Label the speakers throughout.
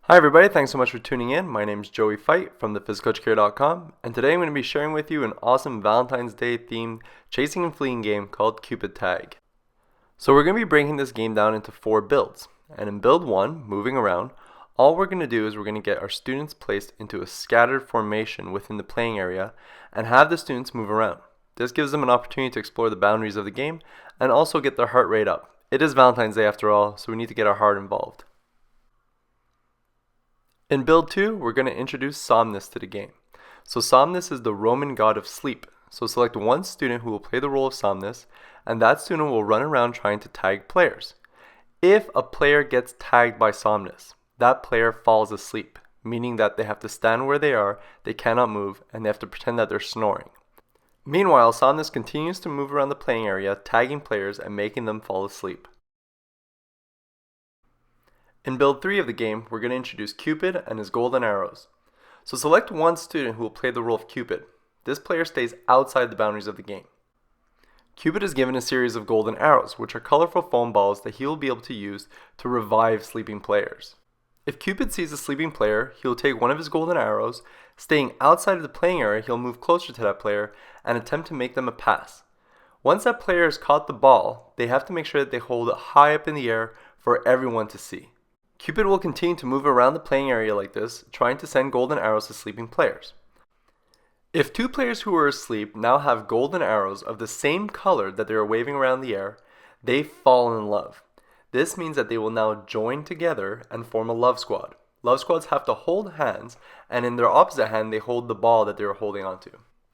Speaker 1: Hi everybody, thanks so much for tuning in. My name is Joey Fight from thephysicaleducator.com, and today I'm going to be sharing with you an awesome Valentine's Day themed chasing and fleeing game called Cupid Tag. So we're going to be breaking this game down into 4 builds, and in build 1, moving around, all we're going to do is we're going to get our students placed into a scattered formation within the playing area and have the students move around. This gives them an opportunity to explore the boundaries of the game and also get their heart rate up. It is Valentine's Day after all, so we need to get our heart involved. In build 2, we're going to introduce Somnus to the game. So Somnus is the Roman god of sleep. So select one student who will play the role of Somnus, and that student will run around trying to tag players. If a player gets tagged by Somnus, that player falls asleep, meaning that they have to stand where they are, they cannot move, and they have to pretend that they're snoring. Meanwhile, Somnus continues to move around the playing area, tagging players and making them fall asleep. In build 3 of the game, we're going to introduce Cupid and his golden arrows. So select one student who will play the role of Cupid. This player stays outside the boundaries of the game. Cupid is given a series of golden arrows, which are colorful foam balls that he will be able to use to revive sleeping players. If Cupid sees a sleeping player, he will take one of his golden arrows. Staying outside of the playing area, he'll move closer to that player and attempt to make them a pass. Once that player has caught the ball, they have to make sure that they hold it high up in the air for everyone to see. Cupid will continue to move around the playing area like this, trying to send golden arrows to sleeping players. If two players who are asleep now have golden arrows of the same color that they are waving around the air, they fall in love. This means that they will now join together and form a love squad. Love squads have to hold hands, and in their opposite hand they hold the ball that they are holding onto.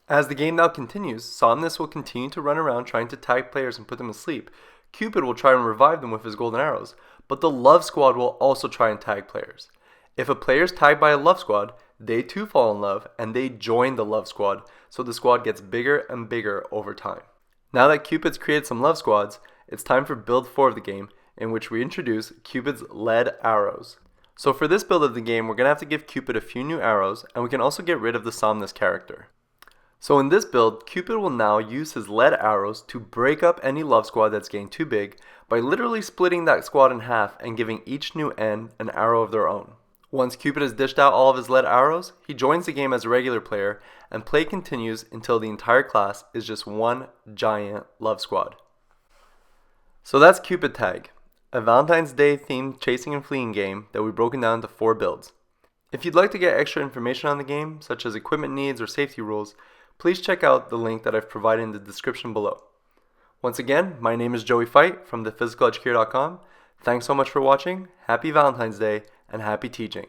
Speaker 1: As the game now continues, Somnus will continue to run around trying to tag players and put them asleep. Cupid will try and revive them with his golden arrows, but the love squad will also try and tag players. If a player is tagged by a love squad, they too fall in love and they join the love squad, so the squad gets bigger and bigger over time. Now that Cupid's created some love squads, it's time for build 4 of the game, in which we introduce Cupid's lead arrows. So for this build of the game, we're going to have to give Cupid a few new arrows, and we can also get rid of the Somnus character. So in this build, Cupid will now use his lead arrows to break up any love squad that's getting too big by literally splitting that squad in half and giving each new end an arrow of their own. Once Cupid has dished out all of his lead arrows, he joins the game as a regular player, and play continues until the entire class is just one giant love squad. So that's Cupid Tag, a Valentine's Day themed chasing and fleeing game that we've broken down into 4 builds. If you'd like to get extra information on the game, such as equipment needs or safety rules, please check out the link that I've provided in the description below. Once again, my name is Joey Fight from thephysicaleducator.com. Thanks so much for watching, happy Valentine's Day, and happy teaching.